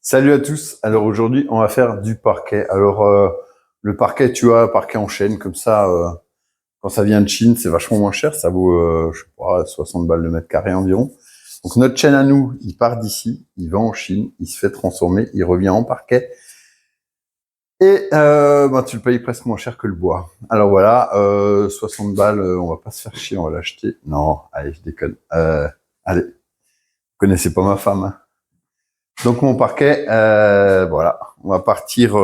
Salut à tous. Alors aujourd'hui, on va faire du parquet. Alors le parquet, tu vois, parquet en chaîne comme ça. Quand ça vient de Chine, c'est vachement moins cher. Ça vaut, je sais pas, 60 balles le mètre carré environ. Donc notre chaîne à nous, il part d'ici, il va en Chine, il se fait transformer, il revient en parquet. Et tu le payes presque moins cher que le bois. Alors voilà, 60 balles, on va pas se faire chier, on va l'acheter. Non, allez, je déconne. Allez, vous connaissez pas ma femme, hein. Donc mon parquet, voilà, on va partir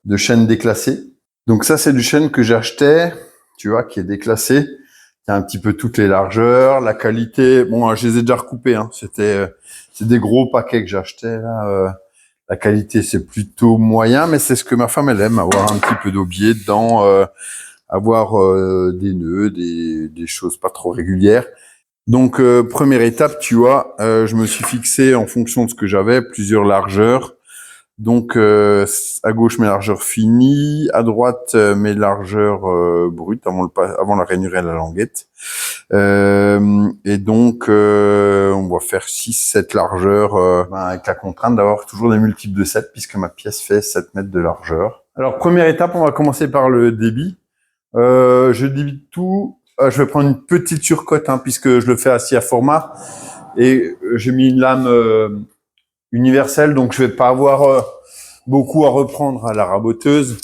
de chêne déclassé. Donc ça c'est du chêne que j'achetais, tu vois, qui est déclassé, qui a un petit peu toutes les largeurs, la qualité. Bon, je les ai déjà recoupés, hein. C'est des gros paquets que j'achetais là. La qualité c'est plutôt moyen, mais c'est ce que ma femme elle aime, avoir un petit peu d'aubier dedans, avoir des nœuds, des choses pas trop régulières. Donc, première étape, tu vois, je me suis fixé en fonction de ce que j'avais, plusieurs largeurs. Donc, à gauche, mes largeurs finies, à droite, mes largeurs brutes, avant la rainure et la languette. Et donc, on va faire 6-7 largeurs, avec la contrainte d'avoir toujours des multiples de 7, puisque ma pièce fait 7 mètres de largeur. Alors, première étape, on va commencer par le débit. Je débite tout. Je vais prendre une petite surcote, hein, puisque je le fais assis à format. Et j'ai mis une lame universelle, donc je vais pas avoir beaucoup à reprendre à la raboteuse.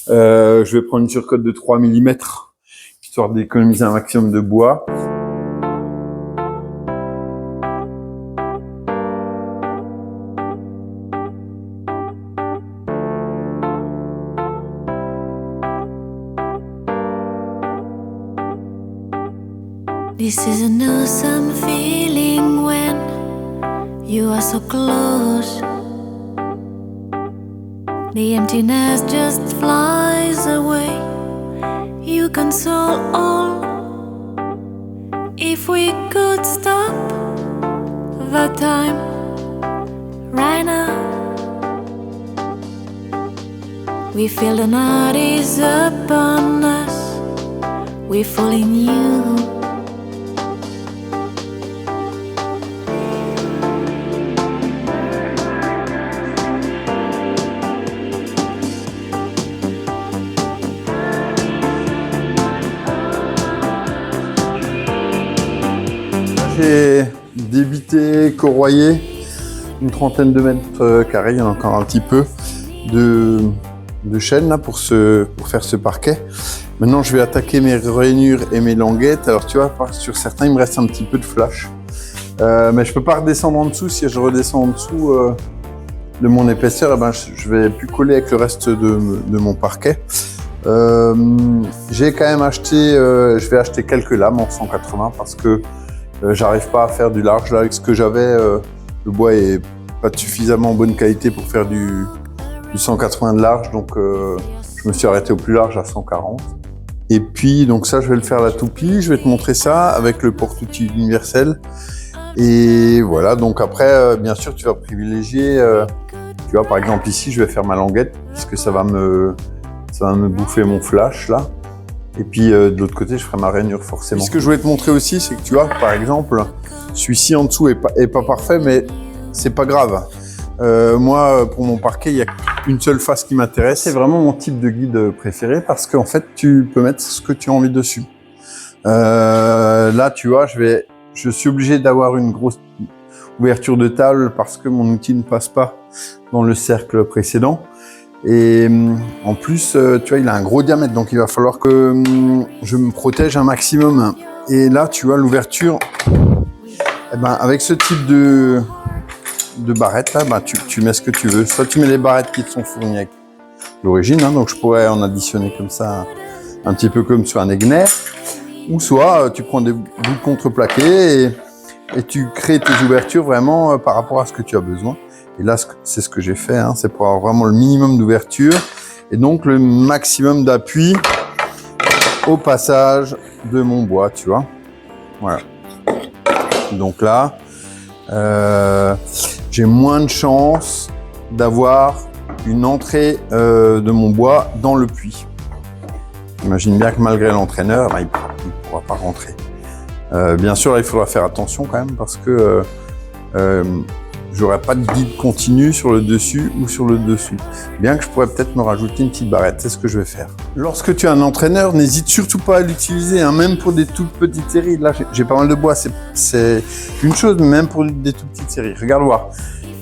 Je vais prendre une surcote de 3 mm, histoire d'économiser un maximum de bois. This is an awesome feeling when you are so close. The emptiness just flies away. You console all. If we could stop the time right now, we feel the night is upon us. We fall in you. J'ai débité, corroyé une trentaine de mètres carrés, il y en a encore un petit peu de chêne là pour faire ce parquet. Maintenant je vais attaquer mes rainures et mes languettes. Alors tu vois, sur certains il me reste un petit peu de flash, mais je peux pas redescendre en dessous. Si je redescends en dessous de mon épaisseur, je vais plus coller avec le reste de mon parquet. J'ai quand même acheté, je vais acheter quelques lames en 180 parce que j'arrive pas à faire du large là avec ce que j'avais. Le bois est pas de suffisamment bonne qualité pour faire du 180 de large, donc je me suis arrêté au plus large à 140. Et puis donc ça je vais le faire à la toupie. Je vais te montrer ça avec le porte-outil universel. Et voilà, donc après bien sûr tu vas privilégier, tu vois par exemple ici je vais faire ma languette puisque ça va me bouffer mon flash là. Et puis de l'autre côté, je ferai ma rainure forcément. Ce que je voulais te montrer aussi, c'est que tu vois, par exemple, celui-ci en dessous est pas parfait, mais c'est pas grave. Moi, pour mon parquet, il y a une seule face qui m'intéresse. C'est vraiment mon type de guide préféré parce qu'en fait, tu peux mettre ce que tu as envie dessus. Là, tu vois, je suis obligé d'avoir une grosse ouverture de table parce que mon outil ne passe pas dans le cercle précédent. Et en plus, tu vois, il a un gros diamètre, donc il va falloir que je me protège un maximum. Et là, tu vois, l'ouverture, avec ce type de barrette là, tu mets ce que tu veux. Soit tu mets les barrettes qui te sont fournies avec l'origine, hein, donc je pourrais en additionner comme ça, un petit peu comme sur un Egner. Ou soit tu prends des bouts de contreplaqué et tu crées tes ouvertures vraiment par rapport à ce que tu as besoin. Et là, c'est ce que j'ai fait, hein, c'est pour avoir vraiment le minimum d'ouverture et donc le maximum d'appui au passage de mon bois, tu vois. Voilà. Donc là, j'ai moins de chances d'avoir une entrée de mon bois dans le puits. Imagine bien que malgré l'entraîneur, il ne pourra pas rentrer. Bien sûr, là, il faudra faire attention quand même parce que j'aurai pas de guide continu sur le dessus ou sur le dessous. Bien que je pourrais peut-être me rajouter une petite barrette, c'est ce que je vais faire. Lorsque tu as un entraîneur, n'hésite surtout pas à l'utiliser, hein, même pour des toutes petites séries. Là, j'ai pas mal de bois, c'est une chose, mais même pour des toutes petites séries. Regarde voir.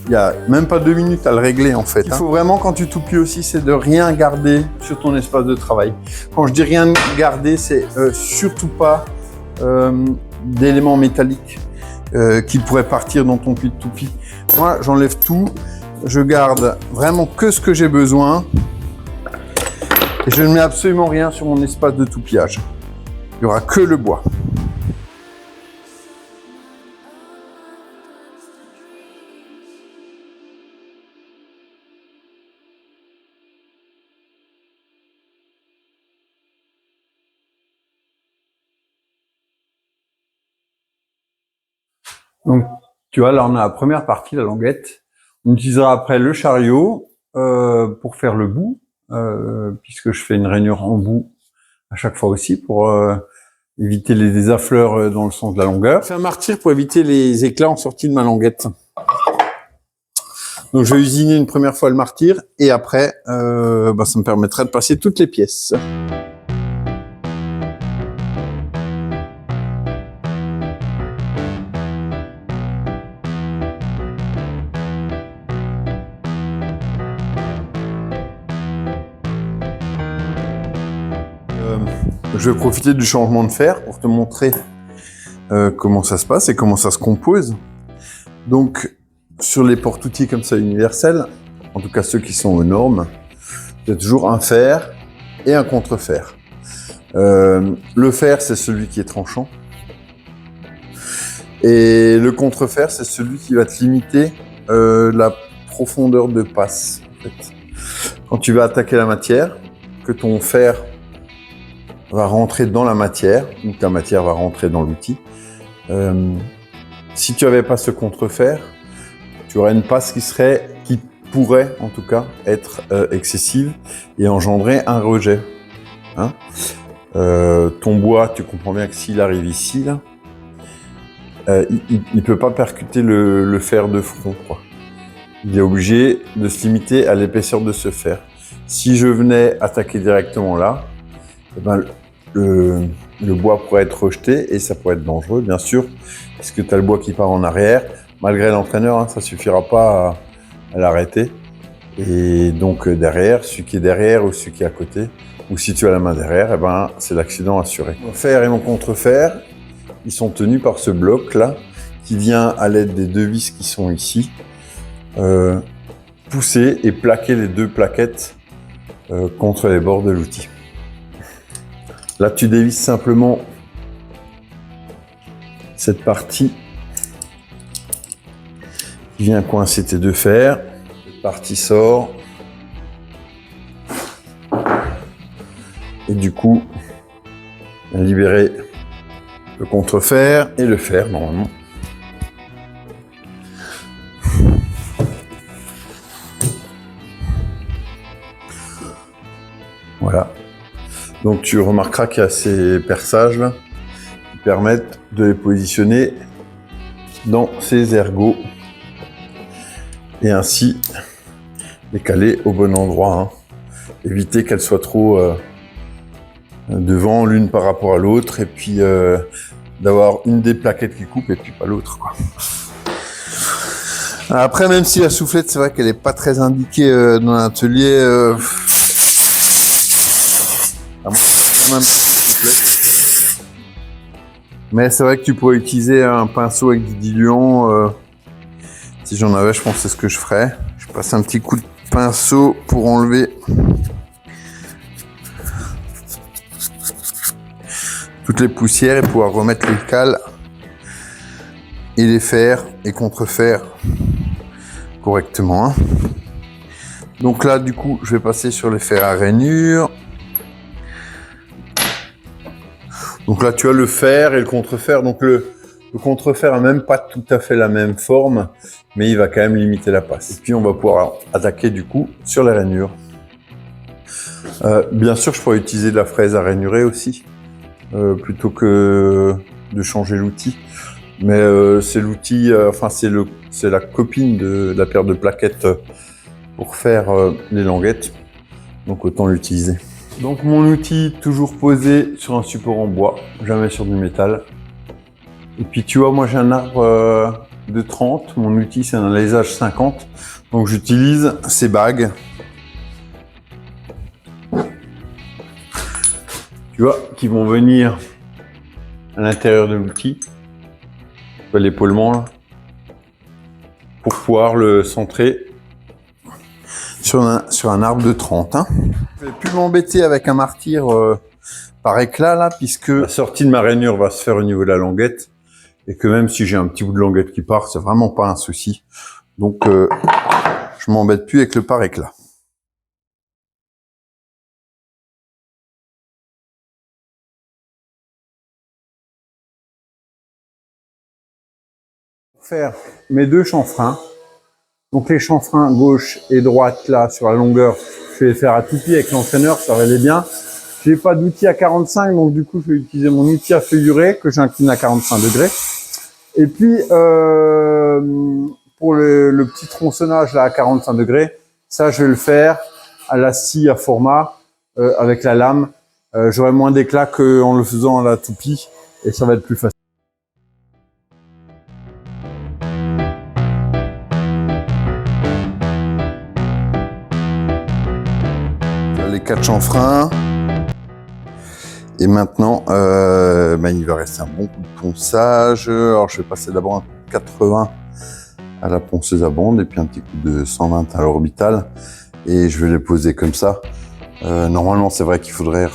Il n'y a même pas 2 minutes à le régler en fait. Il faut vraiment, quand tu toupies aussi, c'est de rien garder sur ton espace de travail. Quand je dis rien garder, c'est surtout pas d'éléments métalliques qui pourraient partir dans ton puits de toupie. Moi, j'enlève tout. Je garde vraiment que ce que j'ai besoin. Et je ne mets absolument rien sur mon espace de toupillage. Il n'y aura que le bois. Donc, tu vois, là, on a la première partie, la languette. On utilisera après le chariot pour faire le bout, puisque je fais une rainure en bout à chaque fois aussi pour éviter les désaffleurs dans le sens de la longueur. Je fais un martyr pour éviter les éclats en sortie de ma languette. Donc, je vais usiner une première fois le martyr et après, ça me permettrait de passer toutes les pièces. Je vais profiter du changement de fer pour te montrer comment ça se passe et comment ça se compose. Donc, sur les porte-outils comme ça universels, en tout cas ceux qui sont aux normes, il y a toujours un fer et un contre-fer. Le fer, c'est celui qui est tranchant. Et le contre-fer, c'est celui qui va te limiter la profondeur de passe. En fait. Quand tu vas attaquer la matière, que ton fer va rentrer dans la matière, ou ta matière va rentrer dans l'outil. Si tu n'avais pas ce contre-fer, tu aurais une passe qui pourrait en tout cas être excessive et engendrer un rejet. Hein, ton bois, tu comprends bien que s'il arrive ici, là, il ne peut pas percuter le fer de front, quoi. Il est obligé de se limiter à l'épaisseur de ce fer. Si je venais attaquer directement là, eh ben, le bois pourrait être rejeté et ça pourrait être dangereux, bien sûr, puisque tu as le bois qui part en arrière. Malgré l'entraîneur, hein, ça ne suffira pas à l'arrêter. Et donc derrière, celui qui est derrière ou celui qui est à côté, ou si tu as la main derrière, eh ben, c'est l'accident assuré. Mon fer et mon contre-fer, ils sont tenus par ce bloc-là, qui vient à l'aide des 2 vis qui sont ici, pousser et plaquer les 2 plaquettes contre les bords de l'outil. Là, tu dévisses simplement cette partie qui vient coincer tes 2 fers. Cette partie sort. Et du coup, libérer le contre-fer et le fer, normalement. Voilà. Donc tu remarqueras qu'il y a ces perçages là qui permettent de les positionner dans ces ergots et ainsi les caler au bon endroit. Hein. Éviter qu'elles soient trop devant l'une par rapport à l'autre et puis d'avoir une des plaquettes qui coupe et puis pas l'autre, quoi. Après, même si la soufflette, c'est vrai qu'elle n'est pas très indiquée dans l'atelier. Mais c'est vrai que tu pourrais utiliser un pinceau avec du diluant. Si j'en avais, je pense que c'est ce que je ferais. Je passe un petit coup de pinceau pour enlever toutes les poussières et pouvoir remettre les cales et les fers et contrefers correctement. Hein. Donc là, du coup, je vais passer sur les fers à rainure. Donc là, tu as le fer et le contrefer. Donc le contrefer n'a même pas tout à fait la même forme, mais il va quand même limiter la passe. Et puis, on va pouvoir attaquer du coup sur les rainures. Bien sûr, je pourrais utiliser de la fraise à rainurer aussi, plutôt que de changer l'outil. Mais c'est l'outil, enfin c'est la copine de la paire de plaquettes pour faire les languettes. Donc autant l'utiliser. Donc mon outil toujours posé sur un support en bois, jamais sur du métal. Et puis tu vois, moi j'ai un arbre de 30, mon outil c'est un alésage 50. Donc j'utilise ces bagues. Tu vois, qui vont venir à l'intérieur de l'outil. Tu vois l'épaulement là. Pour pouvoir le centrer sur un arbre de 30. Hein. Je vais plus m'embêter avec un martyr par éclat là, puisque la sortie de ma rainure va se faire au niveau de la languette. Et que même si j'ai un petit bout de languette qui part, c'est vraiment pas un souci. Donc je m'embête plus avec le par éclat. Pour faire mes deux chanfreins. Donc les chanfreins gauche et droite là sur la longueur, je vais les faire à tout pied avec l'entraîneur, ça va aller bien. J'ai pas d'outil à 45, donc du coup je vais utiliser mon outil à feuillurer que j'incline à 45 degrés. Et puis pour le petit tronçonnage là à 45 degrés, ça je vais le faire à la scie à format avec la lame. J'aurai moins d'éclat qu'en le faisant à la toupie et ça va être plus facile. Les 4 chanfreins. Et maintenant, il va rester un bon coup de ponçage. Alors, je vais passer d'abord un coup de 80 à la ponceuse à bande et puis un petit coup de 120 à l'orbital. Et je vais les poser comme ça. Normalement, c'est vrai qu'il faudrait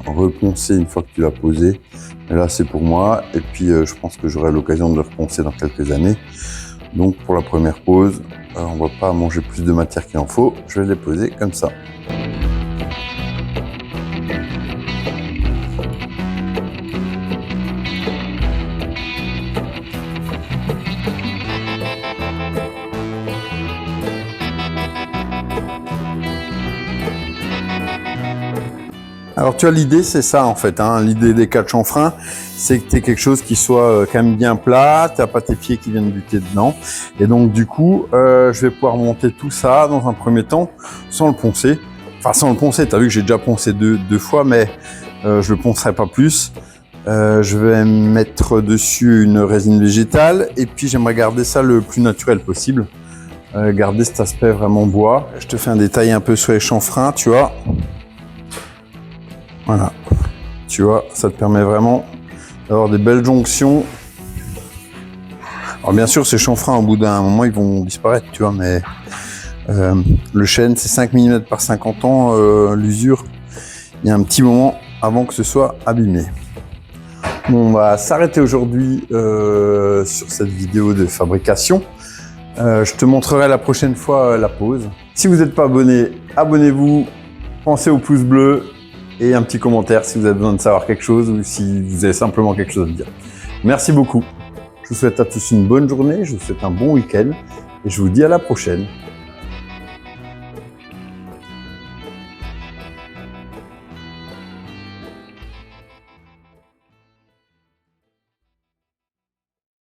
reponcer une fois que tu l'as posé. Mais là, c'est pour moi. Et puis, je pense que j'aurai l'occasion de le reponcer dans quelques années. Donc, pour la première pose, on ne va pas manger plus de matière qu'il en faut. Je vais les poser comme ça. Alors tu vois, l'idée c'est ça en fait, hein. L'idée des 4 chanfreins, c'est que tu aies quelque chose qui soit quand même bien plat, tu n'as pas tes pieds qui viennent buter dedans. Et donc du coup, je vais pouvoir monter tout ça dans un premier temps sans le poncer. Enfin sans le poncer, tu as vu que j'ai déjà poncé deux fois, mais je le poncerai pas plus. Je vais mettre dessus une résine végétale et puis j'aimerais garder ça le plus naturel possible. Garder cet aspect vraiment bois. Je te fais un détail un peu sur les chanfreins, tu vois. Voilà, tu vois, ça te permet vraiment d'avoir des belles jonctions. Alors bien sûr, ces chanfreins, au bout d'un moment, ils vont disparaître, tu vois, mais le chêne, c'est 5 mm par 50 ans, l'usure. Il y a un petit moment avant que ce soit abîmé. Bon, on va s'arrêter aujourd'hui sur cette vidéo de fabrication. Je te montrerai la prochaine fois la pose. Si vous n'êtes pas abonné, abonnez-vous, pensez au pouce bleu. Et un petit commentaire si vous avez besoin de savoir quelque chose ou si vous avez simplement quelque chose à dire. Merci beaucoup. Je vous souhaite à tous une bonne journée, je vous souhaite un bon week-end et je vous dis à la prochaine.